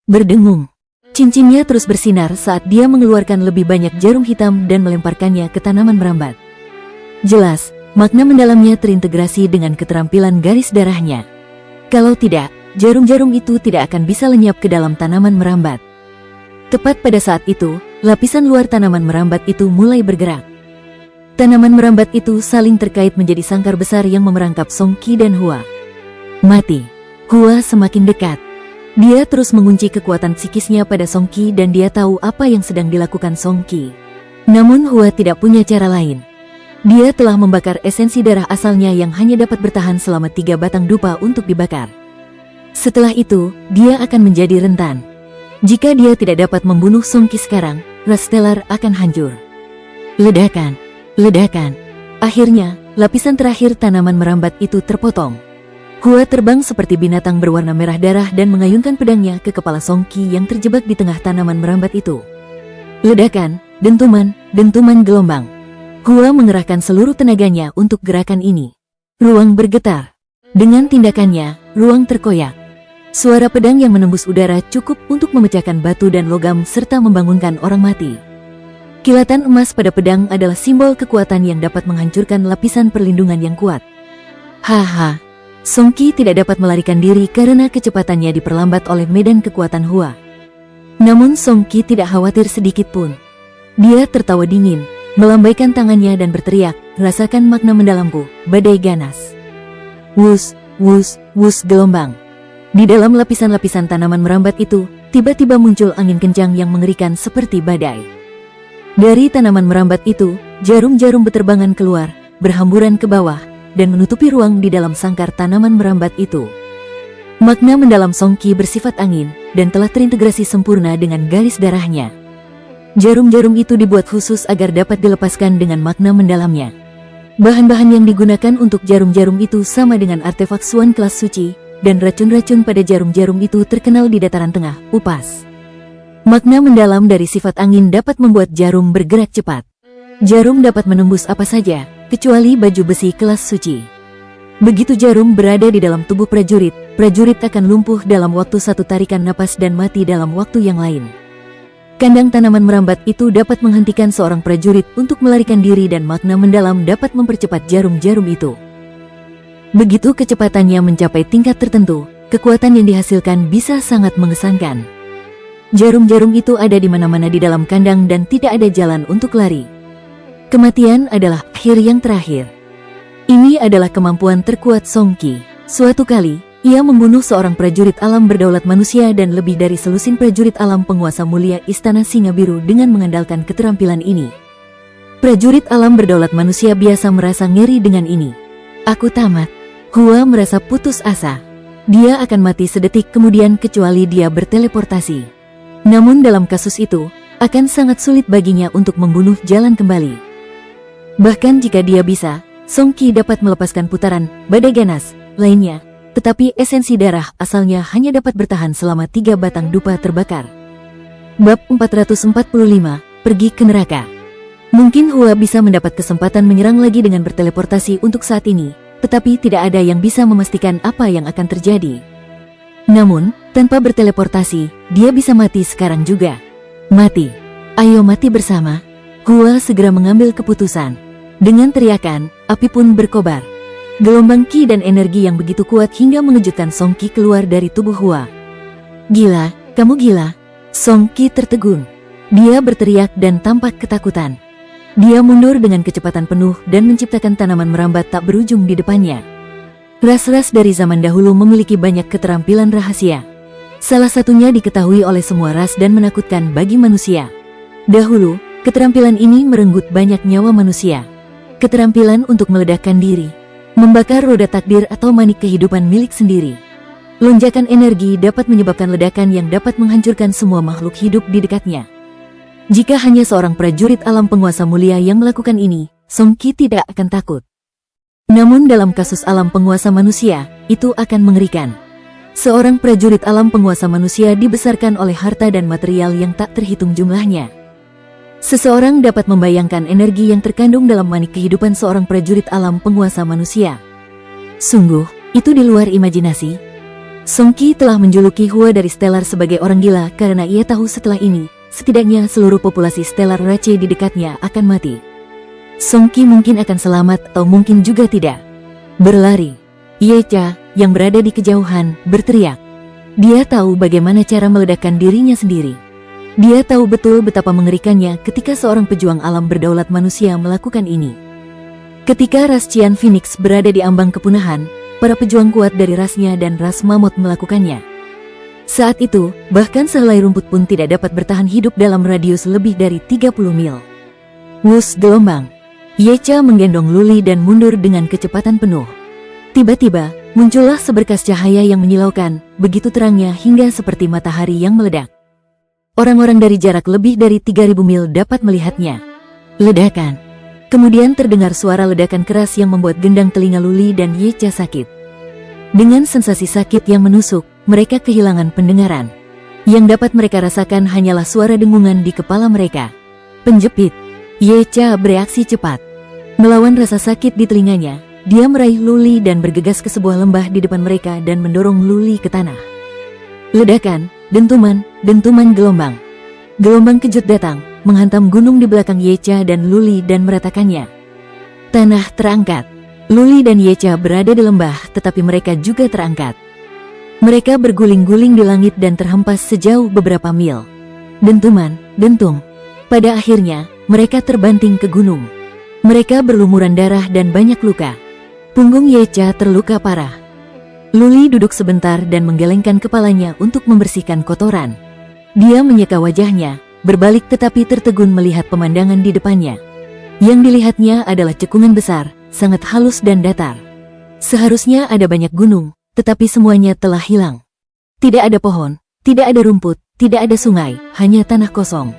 Berdengung. Cincinnya terus bersinar saat dia mengeluarkan lebih banyak jarum hitam dan melemparkannya ke tanaman merambat. Jelas, makna mendalamnya terintegrasi dengan keterampilan garis darahnya. Kalau tidak, jarum-jarum itu tidak akan bisa lenyap ke dalam tanaman merambat. Tepat pada saat itu, lapisan luar tanaman merambat itu mulai bergerak. Tanaman merambat itu saling terkait menjadi sangkar besar yang memerangkap Song Qi dan Hua. Mati. Hua semakin dekat. Dia terus mengunci kekuatan psikisnya pada Song Qi dan dia tahu apa yang sedang dilakukan Song Qi. Namun Hua tidak punya cara lain. Dia telah membakar esensi darah asalnya yang hanya dapat bertahan selama 3 batang dupa untuk dibakar. Setelah itu, dia akan menjadi rentan. Jika dia tidak dapat membunuh Song Qi sekarang, ras stellar akan hancur. Ledakan. Ledakan. Akhirnya, lapisan terakhir tanaman merambat itu terpotong. Hua terbang seperti binatang berwarna merah darah dan mengayunkan pedangnya ke kepala Song Qi yang terjebak di tengah tanaman merambat itu. Ledakan, dentuman, dentuman gelombang. Hua mengerahkan seluruh tenaganya untuk gerakan ini. Ruang bergetar. Dengan tindakannya, ruang terkoyak. Suara pedang yang menembus udara cukup untuk memecahkan batu dan logam serta membangunkan orang mati. Kilatan emas pada pedang adalah simbol kekuatan yang dapat menghancurkan lapisan perlindungan yang kuat. Haha. Song Qi tidak dapat melarikan diri karena kecepatannya diperlambat oleh medan kekuatan Hua. Namun Song Qi tidak khawatir sedikit pun. Dia tertawa dingin, melambaikan tangannya dan berteriak, "Rasakan makna mendalamku, badai ganas." Wus, wus, wus gelombang. Di dalam lapisan-lapisan tanaman merambat itu, tiba-tiba muncul angin kencang yang mengerikan seperti badai. Dari tanaman merambat itu, jarum-jarum beterbangan keluar, berhamburan ke bawah, dan menutupi ruang di dalam sangkar tanaman merambat itu. Makna mendalam Song Qi bersifat angin, dan telah terintegrasi sempurna dengan garis darahnya. Jarum-jarum itu dibuat khusus agar dapat dilepaskan dengan makna mendalamnya. Bahan-bahan yang digunakan untuk jarum-jarum itu sama dengan artefak Suan kelas suci, dan racun-racun pada jarum-jarum itu terkenal di dataran tengah, Upas. Makna mendalam dari sifat angin dapat membuat jarum bergerak cepat. Jarum dapat menembus apa saja, kecuali baju besi kelas suci. Begitu jarum berada di dalam tubuh prajurit, prajurit akan lumpuh dalam waktu 1 tarikan napas dan mati dalam waktu yang lain. Kandang tanaman merambat itu dapat menghentikan seorang prajurit untuk melarikan diri dan makna mendalam dapat mempercepat jarum-jarum itu. Begitu kecepatannya mencapai tingkat tertentu, kekuatan yang dihasilkan bisa sangat mengesankan. Jarum-jarum itu ada di mana-mana di dalam kandang dan tidak ada jalan untuk lari. Kematian adalah akhir yang terakhir. Ini adalah kemampuan terkuat Song Qi. Suatu kali, Ia membunuh seorang prajurit alam berdaulat manusia dan lebih dari selusin prajurit alam penguasa mulia Istana Singa Biru dengan mengandalkan keterampilan ini. Prajurit alam berdaulat manusia biasa merasa ngeri dengan ini. Aku tamat. Hua merasa putus asa. Dia akan mati sedetik kemudian kecuali dia berteleportasi. Namun dalam kasus itu, akan sangat sulit baginya untuk membunuh jalan kembali. Bahkan jika dia bisa, Song Qi dapat melepaskan putaran badai ganas lainnya. Tetapi esensi darah asalnya hanya dapat bertahan selama 3 batang dupa terbakar. Bab 445, Pergi ke Neraka. Mungkin Hua bisa mendapat kesempatan menyerang lagi dengan berteleportasi untuk saat ini, tetapi tidak ada yang bisa memastikan apa yang akan terjadi. Namun, tanpa berteleportasi, dia bisa mati sekarang juga. Mati. Ayo mati bersama. Hua segera mengambil keputusan. Dengan teriakan, api pun berkobar. Gelombang Qi dan energi yang begitu kuat hingga mengejutkan Song Qi keluar dari tubuh Hua. Gila, kamu gila. Song Qi tertegun. Dia berteriak dan tampak ketakutan. Dia mundur dengan kecepatan penuh dan menciptakan tanaman merambat tak berujung di depannya. Ras-ras dari zaman dahulu memiliki banyak keterampilan rahasia. Salah satunya diketahui oleh semua ras dan menakutkan bagi manusia. Dahulu, keterampilan ini merenggut banyak nyawa manusia. Keterampilan untuk meledakkan diri, membakar roda takdir atau manik kehidupan milik sendiri. Lonjakan energi dapat menyebabkan ledakan yang dapat menghancurkan semua makhluk hidup di dekatnya. Jika hanya seorang prajurit alam penguasa mulia yang melakukan ini, Song Qi tidak akan takut. Namun dalam kasus alam penguasa manusia, itu akan mengerikan. Seorang prajurit alam penguasa manusia dibesarkan oleh harta dan material yang tak terhitung jumlahnya. Seseorang dapat membayangkan energi yang terkandung dalam manik kehidupan seorang prajurit alam penguasa manusia. Sungguh, itu di luar imajinasi. Song Qi telah menjuluki Hua dari Stellar sebagai orang gila karena ia tahu setelah ini, setidaknya seluruh populasi Stellar Rache di dekatnya akan mati. Song Qi mungkin akan selamat atau mungkin juga tidak. Berlari. Ye Cha, yang berada di kejauhan, berteriak. Dia tahu bagaimana cara meledakkan dirinya sendiri. Dia tahu betul betapa mengerikannya ketika seorang pejuang alam berdaulat manusia melakukan ini. Ketika ras Qian Phoenix berada di ambang kepunahan, para pejuang kuat dari rasnya dan ras mamut melakukannya. Saat itu, bahkan sehelai rumput pun tidak dapat bertahan hidup dalam radius lebih dari 30 mil. Wus gelombang. Ye Cha menggendong Luli dan mundur dengan kecepatan penuh. Tiba-tiba, muncullah seberkas cahaya yang menyilaukan, begitu terangnya hingga seperti matahari yang meledak. Orang-orang dari jarak lebih dari 3000 mil dapat melihatnya. Ledakan. Kemudian terdengar suara ledakan keras yang membuat gendang telinga Luli dan Ye Cha sakit. Dengan sensasi sakit yang menusuk, mereka kehilangan pendengaran. Yang dapat mereka rasakan hanyalah suara dengungan di kepala mereka. Penjepit. Ye Cha bereaksi cepat. Melawan rasa sakit di telinganya, dia meraih Luli dan bergegas ke sebuah lembah di depan mereka dan mendorong Luli ke tanah. Ledakan. Dentuman gelombang. Gelombang kejut datang, menghantam gunung di belakang Ye Cha dan Luli dan meratakannya. Tanah terangkat. Luli dan Ye Cha berada di lembah, tetapi mereka juga terangkat. Mereka berguling-guling di langit dan terhempas sejauh beberapa mil. Dentung. Pada akhirnya, mereka terbanting ke gunung. Mereka berlumuran darah dan banyak luka. Punggung Ye Cha terluka parah. Luli duduk sebentar dan menggelengkan kepalanya untuk membersihkan kotoran. Dia menyeka wajahnya, berbalik tetapi tertegun melihat pemandangan di depannya. Yang dilihatnya adalah cekungan besar, sangat halus dan datar. Seharusnya ada banyak gunung, tetapi semuanya telah hilang. Tidak ada pohon, tidak ada rumput, tidak ada sungai, hanya tanah kosong.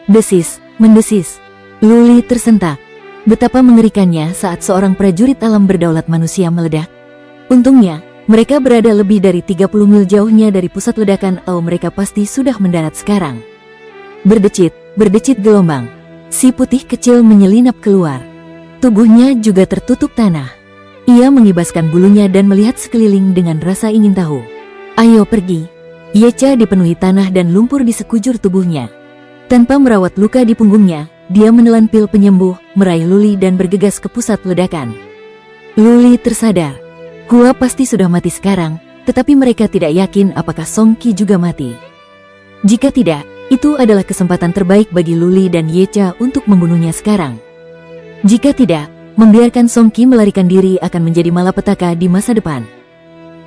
Mendesis. Luli tersentak. Betapa mengerikannya saat seorang prajurit alam berdaulat manusia meledak. Untungnya, mereka berada lebih dari 30 mil jauhnya dari pusat ledakan atau mereka pasti sudah mendarat sekarang. Berdecit gelombang. Si putih kecil menyelinap keluar. Tubuhnya juga tertutup tanah. Ia mengibaskan bulunya dan melihat sekeliling dengan rasa ingin tahu. Ayo pergi. Ye Cha dipenuhi tanah dan lumpur di sekujur tubuhnya. Tanpa merawat luka di punggungnya, dia menelan pil penyembuh, meraih Luli dan bergegas ke pusat ledakan. Luli tersadar. Hua pasti sudah mati sekarang, tetapi mereka tidak yakin apakah Song Qi juga mati. Jika tidak, itu adalah kesempatan terbaik bagi Luli dan Ye Cha untuk membunuhnya sekarang. Jika tidak, membiarkan Song Qi melarikan diri akan menjadi malapetaka di masa depan.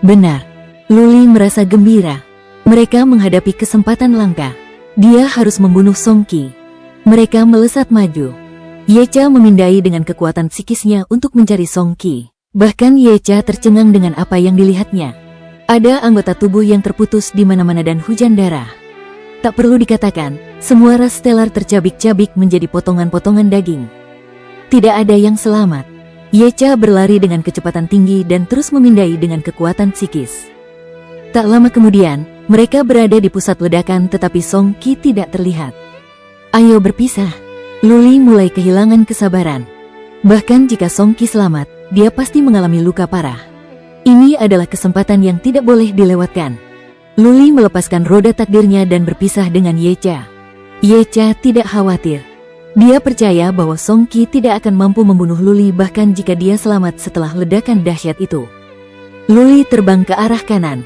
Benar. Luli merasa gembira. Mereka menghadapi kesempatan langka. Dia harus membunuh Song Qi. Mereka melesat maju. Yecha memindai dengan kekuatan psikisnya untuk mencari Song Qi. Bahkan Yecha tercengang dengan apa yang dilihatnya. Ada anggota tubuh yang terputus di mana-mana dan hujan darah. Tak perlu dikatakan, semua ras stellar tercabik-cabik menjadi potongan-potongan daging. Tidak ada yang selamat. Yecha berlari dengan kecepatan tinggi dan terus memindai dengan kekuatan psikis. Tak lama kemudian, mereka berada di pusat ledakan tetapi Song Qi tidak terlihat. Ayo berpisah. Luli mulai kehilangan kesabaran. Bahkan jika Song Qi selamat, dia pasti mengalami luka parah. Ini adalah kesempatan yang tidak boleh dilewatkan. Luli melepaskan roda takdirnya dan berpisah dengan Yecha. Yecha tidak khawatir. Dia percaya bahwa Song Qi tidak akan mampu membunuh Luli bahkan jika dia selamat setelah ledakan dahsyat itu. Luli terbang ke arah kanan.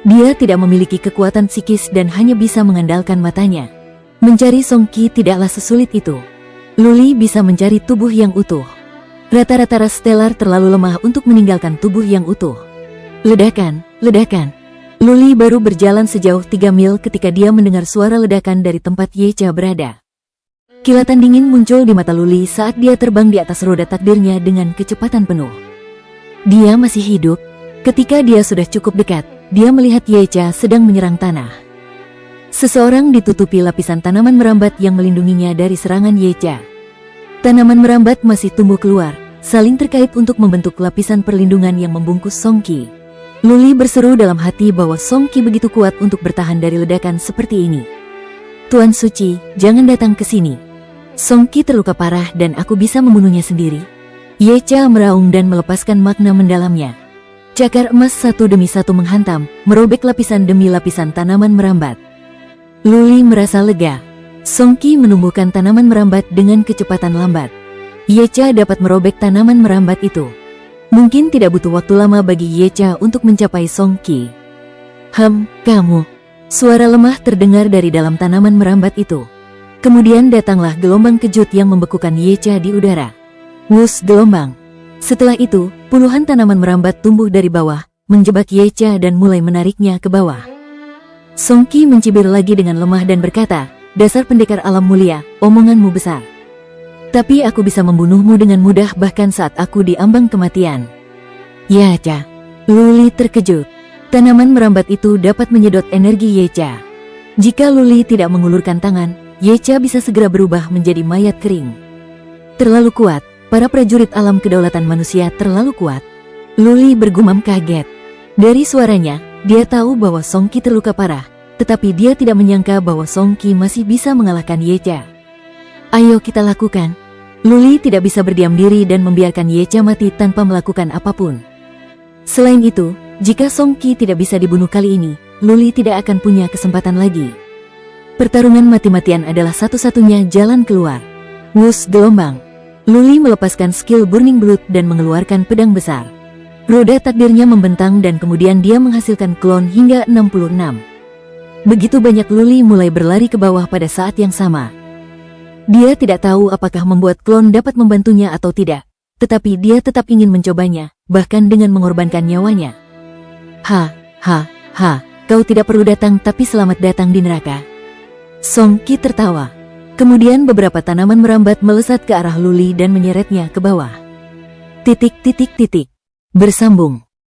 Dia tidak memiliki kekuatan psikis dan hanya bisa mengandalkan matanya. Mencari Song Qi tidaklah sesulit itu. Luli bisa mencari tubuh yang utuh. Rata-rata ras stellar terlalu lemah untuk meninggalkan tubuh yang utuh. Ledakan, ledakan. Luli baru berjalan sejauh 3 mil ketika dia mendengar suara ledakan dari tempat Yecha berada. Kilatan dingin muncul di mata Luli saat dia terbang di atas roda takdirnya dengan kecepatan penuh. Dia masih hidup. Ketika dia sudah cukup dekat, dia melihat Yecha sedang menyerang tanah. Seseorang ditutupi lapisan tanaman merambat yang melindunginya dari serangan Yecha. Tanaman merambat masih tumbuh keluar, saling terkait untuk membentuk lapisan perlindungan yang membungkus Song Qi. Luli berseru dalam hati bahwa Song Qi begitu kuat untuk bertahan dari ledakan seperti ini. Tuan Suci, jangan datang ke sini. Song Qi terluka parah dan aku bisa membunuhnya sendiri. Yecha meraung dan melepaskan makna mendalamnya. Cakar emas satu demi satu menghantam, merobek lapisan demi lapisan tanaman merambat. Luli merasa lega. Song Qi menumbuhkan tanaman merambat dengan kecepatan lambat. Yecha dapat merobek tanaman merambat itu. Mungkin tidak butuh waktu lama bagi Yecha untuk mencapai Song Qi. Kamu. Suara lemah terdengar dari dalam tanaman merambat itu. Kemudian datanglah gelombang kejut yang membekukan Yecha di udara. Wus gelombang. Setelah itu, puluhan tanaman merambat tumbuh dari bawah, menjebak Yecha dan mulai menariknya ke bawah. Song Qi mencibir lagi dengan lemah dan berkata, dasar pendekar alam mulia, omonganmu besar. Tapi aku bisa membunuhmu dengan mudah bahkan saat aku diambang kematian. Yecha. Luli terkejut. Tanaman merambat itu dapat menyedot energi Yecha. Jika Luli tidak mengulurkan tangan, Yecha bisa segera berubah menjadi mayat kering. Terlalu kuat, para prajurit alam kedaulatan manusia terlalu kuat. Luli bergumam kaget. Dari suaranya, dia tahu bahwa Song Qi terluka parah, tetapi dia tidak menyangka bahwa Song Qi masih bisa mengalahkan Yecha. Ayo kita lakukan. Luli tidak bisa berdiam diri dan membiarkan Yecha mati tanpa melakukan apapun. Selain itu, jika Song Qi tidak bisa dibunuh kali ini, Luli tidak akan punya kesempatan lagi. Pertarungan mati-matian adalah satu-satunya jalan keluar. Wus gelombang. Luli melepaskan skill Burning Blood dan mengeluarkan pedang besar. Roda takdirnya membentang dan kemudian dia menghasilkan klon hingga 66. Begitu banyak Luli mulai berlari ke bawah pada saat yang sama. Dia tidak tahu apakah membuat klon dapat membantunya atau tidak, tetapi dia tetap ingin mencobanya, bahkan dengan mengorbankan nyawanya. Kau tidak perlu datang tapi selamat datang di neraka. Song Qi tertawa. Kemudian beberapa tanaman merambat melesat ke arah Luli dan menyeretnya ke bawah. Bersambung.